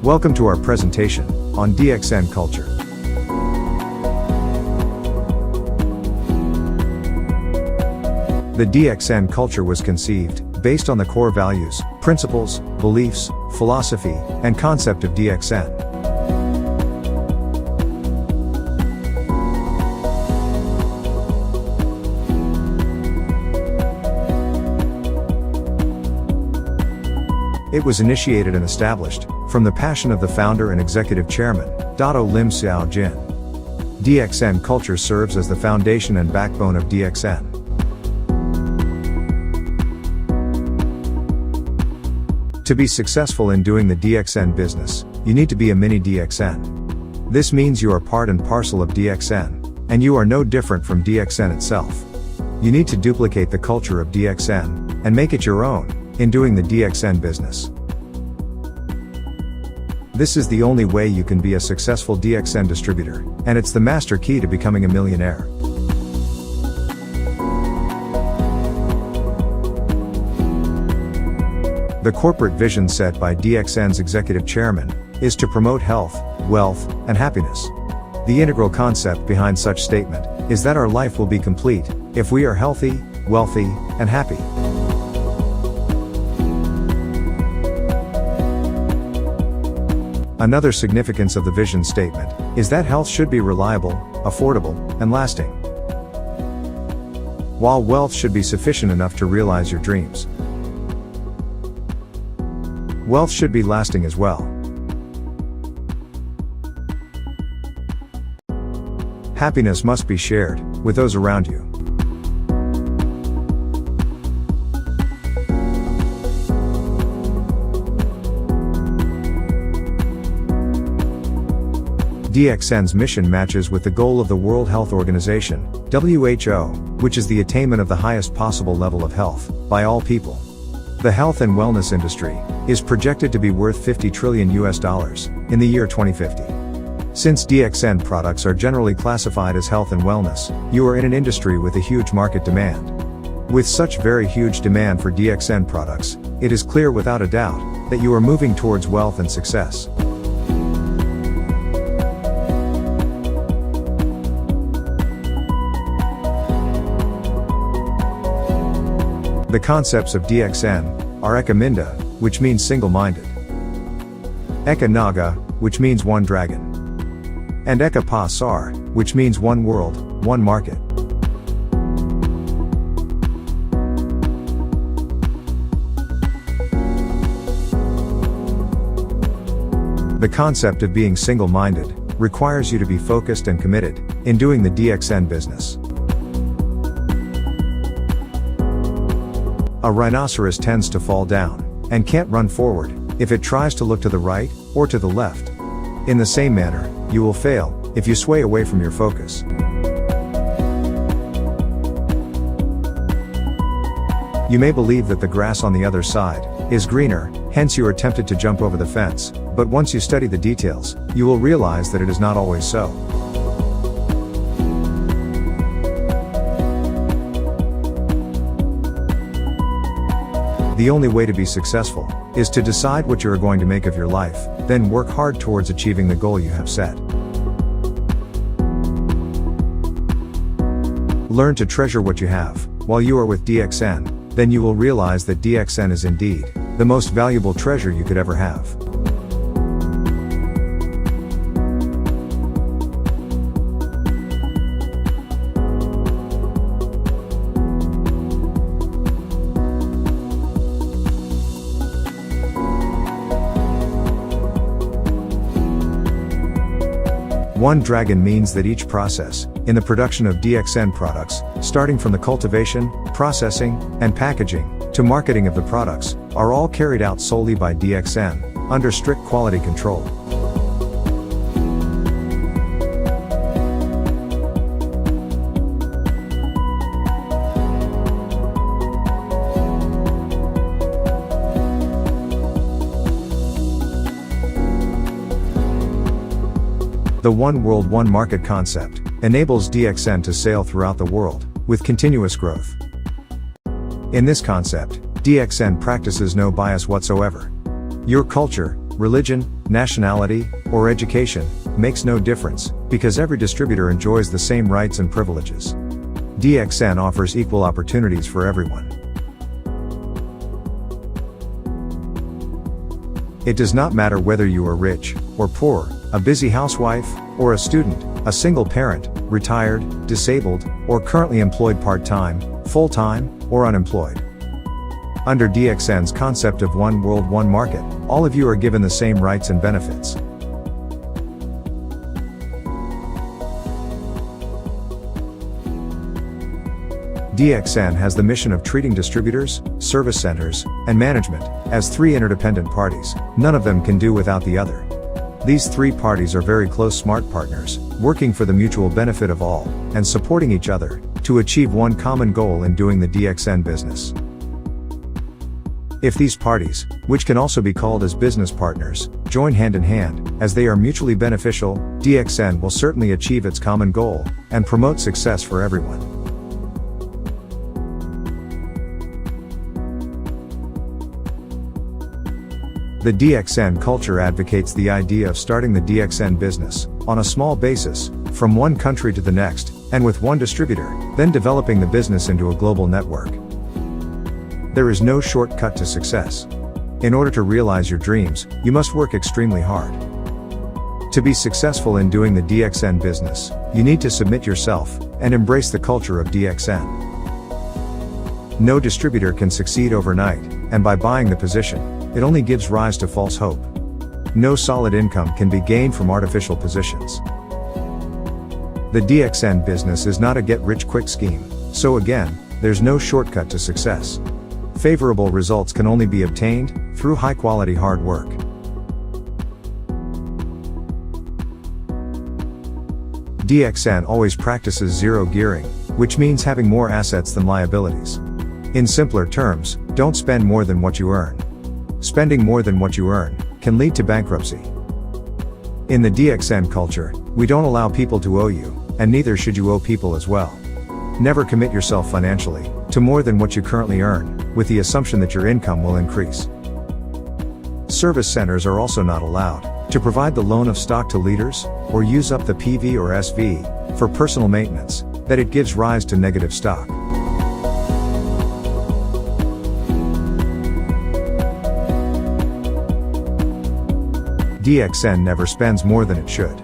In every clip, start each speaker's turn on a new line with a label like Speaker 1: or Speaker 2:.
Speaker 1: Welcome to our presentation on DXN culture. The DXN culture was conceived based on the core values, principles, beliefs, philosophy, and concept of DXN. It was initiated and established from the passion of the founder and executive chairman, Dato Lim Xiao Jin. DXN culture serves as the foundation and backbone of DXN. To be successful in doing the DXN business, you need to be a mini DXN. This means you are part and parcel of DXN, and you are no different from DXN itself. You need to duplicate the culture of DXN and make it your own in doing the DXN business. This is the only way you can be a successful DXN distributor, and it's the master key to becoming a millionaire. The corporate vision set by DXN's executive chairman is to promote health, wealth, and happiness. The integral concept behind such statement is that our life will be complete if we are healthy, wealthy, and happy. Another significance of the vision statement is that health should be reliable, affordable, and lasting. While wealth should be sufficient enough to realize your dreams, wealth should be lasting as well. Happiness must be shared with those around you. DXN's mission matches with the goal of the World Health Organization, WHO, which is the attainment of the highest possible level of health by all people. The health and wellness industry is projected to be worth $50 trillion in the year 2050. Since DXN products are generally classified as health and wellness, you are in an industry with a huge market demand. With such very huge demand for DXN products, it is clear without a doubt that you are moving towards wealth and success. The concepts of DXN are Eka Minda, which means single-minded, Eka Naga, which means one dragon, and Eka Pasar, which means one world, one market. The concept of being single-minded requires you to be focused and committed in doing the DXN business. A rhinoceros tends to fall down and can't run forward if it tries to look to the right or to the left. In the same manner, you will fail if you sway away from your focus. You may believe that the grass on the other side is greener, hence you are tempted to jump over the fence, but once you study the details, you will realize that it is not always so. The only way to be successful is to decide what you are going to make of your life, then work hard towards achieving the goal you have set. Learn to treasure what you have while you are with DXN, then you will realize that DXN is indeed the most valuable treasure you could ever have. One dragon means that each process in the production of DXN products, starting from the cultivation, processing, and packaging to marketing of the products, are all carried out solely by DXN under strict quality control. The One World One Market concept enables DXN to sail throughout the world with continuous growth. In this concept, DXN practices no bias whatsoever. Your culture religion, nationality, or education, makes no difference, because every distributor enjoys the same rights and privileges. DXN offers equal opportunities for everyone. It does not matter whether you are rich or poor, a busy housewife or a student, a single parent, retired, disabled, or currently employed part-time, full-time, or unemployed. Under DXN's concept of one world, one market, all of you are given the same rights and benefits. DXN has the mission of treating distributors, service centers, and management as three interdependent parties. None of them can do without the other. These three parties are very close smart partners, working for the mutual benefit of all, and supporting each other to achieve one common goal in doing the DXN business. If these parties, which can also be called as business partners, join hand in hand, as they are mutually beneficial, DXN will certainly achieve its common goal and promote success for everyone. The DXN culture advocates the idea of starting the DXN business on a small basis, from one country to the next, and with one distributor, then developing the business into a global network. There is no shortcut to success. In order to realize your dreams, you must work extremely hard. To be successful in doing the DXN business, you need to submit yourself and embrace the culture of DXN. No distributor can succeed overnight, and by buying the position, it only gives rise to false hope. No solid income can be gained from artificial positions. The DXN business is not a get-rich-quick scheme, so again, there's no shortcut to success. Favorable results can only be obtained through high-quality hard work. DXN always practices zero gearing, which means having more assets than liabilities. In simpler terms, don't spend more than what you earn. Spending more than what you earn can lead to bankruptcy. In the DXN culture, we don't allow people to owe you, and neither should you owe people as well. Never commit yourself financially to more than what you currently earn, with the assumption that your income will increase. Service centers are also not allowed to provide the loan of stock to leaders, or use up the PV or SV for personal maintenance, that it gives rise to negative stock. DXN never spends more than it should.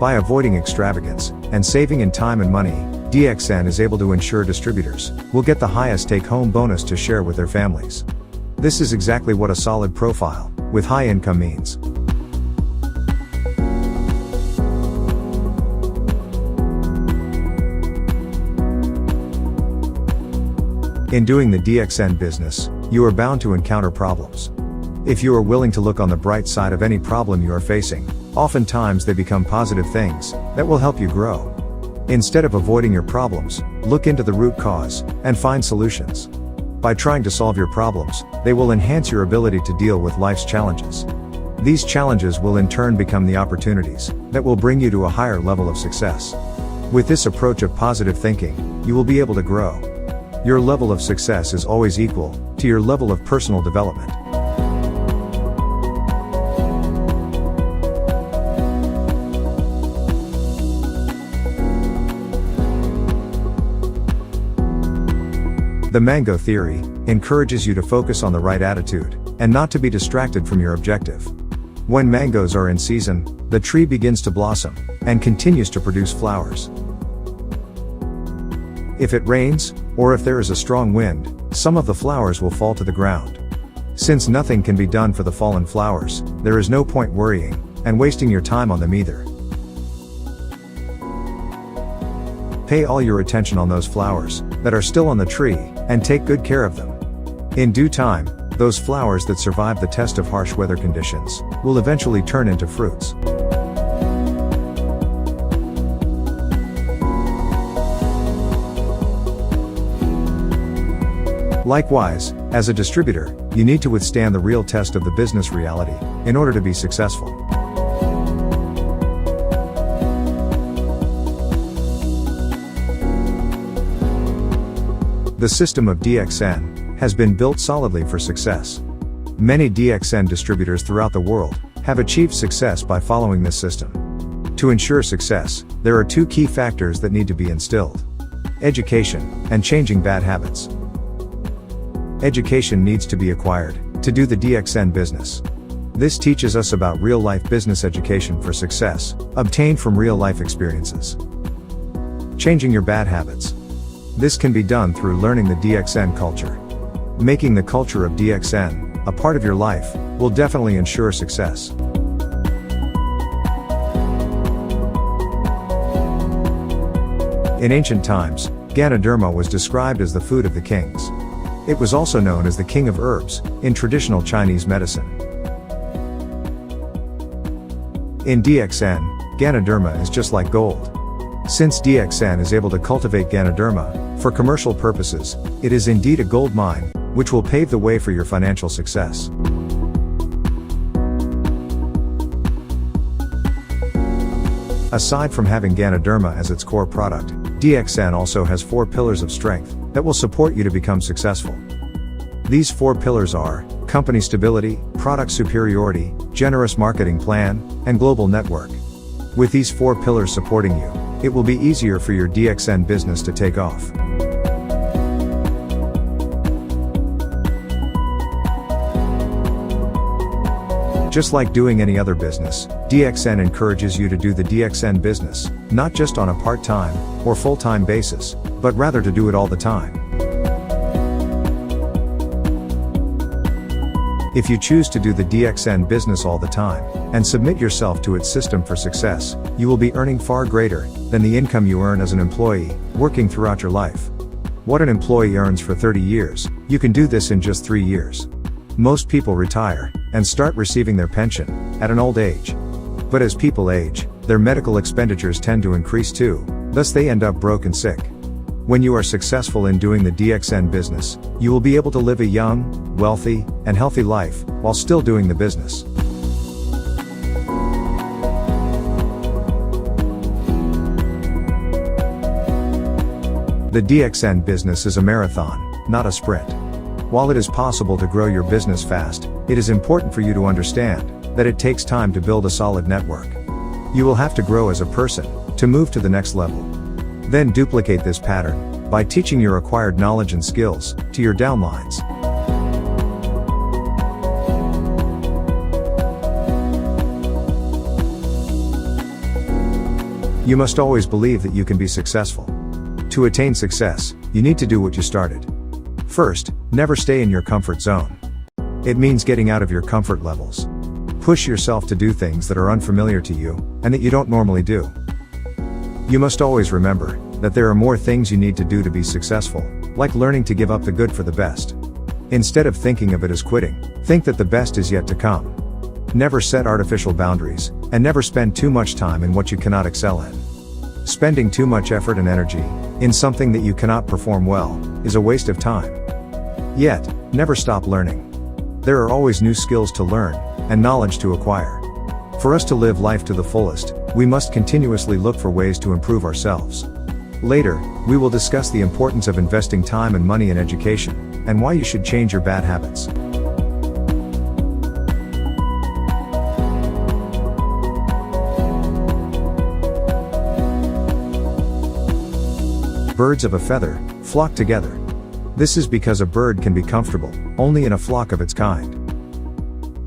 Speaker 1: By avoiding extravagance and saving in time and money, DXN is able to ensure distributors will get the highest take-home bonus to share with their families. This is exactly what a solid profile with high income means. In doing the DXN business, you are bound to encounter problems. If you are willing to look on the bright side of any problem you are facing, oftentimes they become positive things that will help you grow. Instead of avoiding your problems, look into the root cause and find solutions. By trying to solve your problems, they will enhance your ability to deal with life's challenges. These challenges will in turn become the opportunities that will bring you to a higher level of success. With this approach of positive thinking, you will be able to grow. Your level of success is always equal to your level of personal development. The mango theory encourages you to focus on the right attitude and not to be distracted from your objective. When mangoes are in season, the tree begins to blossom and continues to produce flowers. If it rains, or if there is a strong wind, some of the flowers will fall to the ground. Since nothing can be done for the fallen flowers, there is no point worrying and wasting your time on them either. Pay all your attention on those flowers that are still on the tree, and take good care of them. In due time, those flowers that survive the test of harsh weather conditions will eventually turn into fruits. Likewise, as a distributor, you need to withstand the real test of the business reality in order to be successful. The system of DXN has been built solidly for success. Many DXN distributors throughout the world have achieved success by following this system. To ensure success, there are two key factors that need to be instilled: education and changing bad habits. Education needs to be acquired to do the DXN business. This teaches us about real-life business education for success, obtained from real-life experiences. Changing your bad habits. This can be done through learning the DXN culture. Making the culture of DXN a part of your life will definitely ensure success. In ancient times, Ganoderma was described as the food of the kings. It was also known as the king of herbs in traditional Chinese medicine. In DXN, Ganoderma is just like gold. Since DXN is able to cultivate Ganoderma for commercial purposes, it is indeed a gold mine, which will pave the way for your financial success. Aside from having Ganoderma as its core product, DXN also has 4 pillars of strength that will support you to become successful. These 4 pillars are company stability, product superiority, generous marketing plan, and global network. With these 4 pillars supporting you, it will be easier for your DXN business to take off. Just like doing any other business, DXN encourages you to do the DXN business, not just on a part-time or full-time basis, but rather to do it all the time. If you choose to do the DXN business all the time, and submit yourself to its system for success, you will be earning far greater than the income you earn as an employee, working throughout your life. What an employee earns for 30 years, you can do this in just 3 years. Most people retire and start receiving their pension at an old age. But as people age, their medical expenditures tend to increase too, thus they end up broke and sick. When you are successful in doing the DXN business, you will be able to live a young, wealthy, and healthy life while still doing the business. The DXN business is a marathon, not a sprint. While it is possible to grow your business fast, it is important for you to understand that it takes time to build a solid network. You will have to grow as a person to move to the next level. Then duplicate this pattern by teaching your acquired knowledge and skills to your downlines. You must always believe that you can be successful. To attain success, you need to do what you started. First, never stay in your comfort zone. It means getting out of your comfort levels. Push yourself to do things that are unfamiliar to you, and that you don't normally do. You must always remember that there are more things you need to do to be successful, like learning to give up the good for the best. Instead of thinking of it as quitting, think that the best is yet to come. Never set artificial boundaries, and never spend too much time in what you cannot excel in. Spending too much effort and energy in something that you cannot perform well is a waste of time. Yet, never stop learning. There are always new skills to learn and knowledge to acquire. For us to live life to the fullest, we must continuously look for ways to improve ourselves. Later, we will discuss the importance of investing time and money in education, and why you should change your bad habits. Birds of a feather flock together. This is because a bird can be comfortable only in a flock of its kind.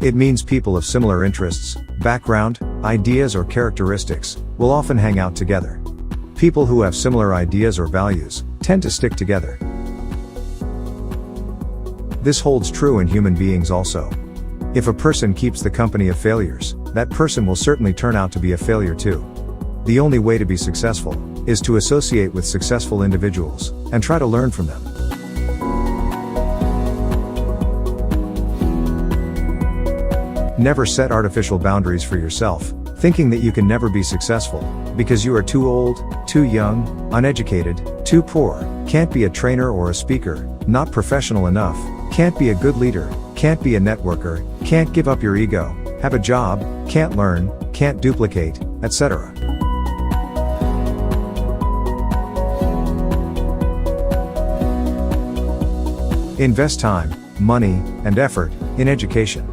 Speaker 1: It means people of similar interests, background, ideas or characteristics will often hang out together. People who have similar ideas or values tend to stick together. This holds true in human beings also. If a person keeps the company of failures, that person will certainly turn out to be a failure too. The only way to be successful is to associate with successful individuals and try to learn from them. Never set artificial boundaries for yourself, thinking that you can never be successful, because you are too old, too young, uneducated, too poor, can't be a trainer or a speaker, not professional enough, can't be a good leader, can't be a networker, can't give up your ego, have a job, can't learn, can't duplicate, etc. Invest time, money, and effort In education.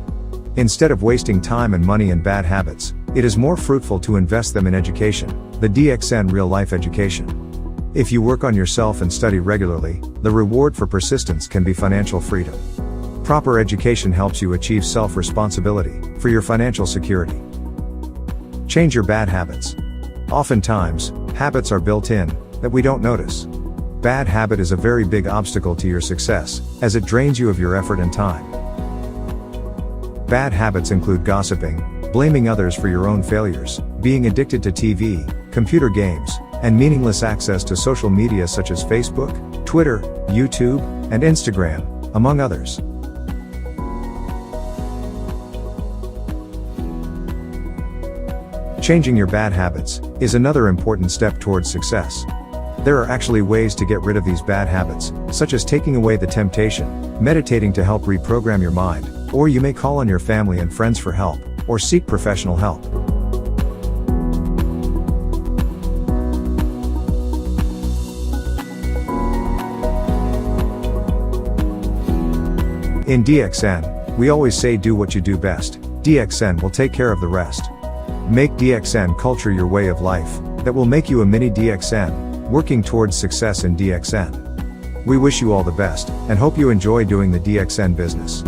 Speaker 1: Instead of wasting time and money in bad habits, it is more fruitful to invest them in education, the DXN real-life education. If you work on yourself and study regularly, the reward for persistence can be financial freedom. Proper education helps you achieve self-responsibility for your financial security. Change your bad habits. Oftentimes, habits are built in that we don't notice. Bad habit is a very big obstacle to your success, as it drains you of your effort and time. Bad habits include gossiping, blaming others for your own failures, being addicted to TV, computer games, and meaningless access to social media such as Facebook, Twitter, YouTube, and Instagram, among others. Changing your bad habits is another important step towards success. There are actually ways to get rid of these bad habits, such as taking away the temptation, meditating to help reprogram your mind, or you may call on your family and friends for help, or seek professional help. In DXN, we always say do what you do best. DXN will take care of the rest. Make DXN culture your way of life, that will make you a mini DXN, working towards success in DXN. We wish you all the best, and hope you enjoy doing the DXN business.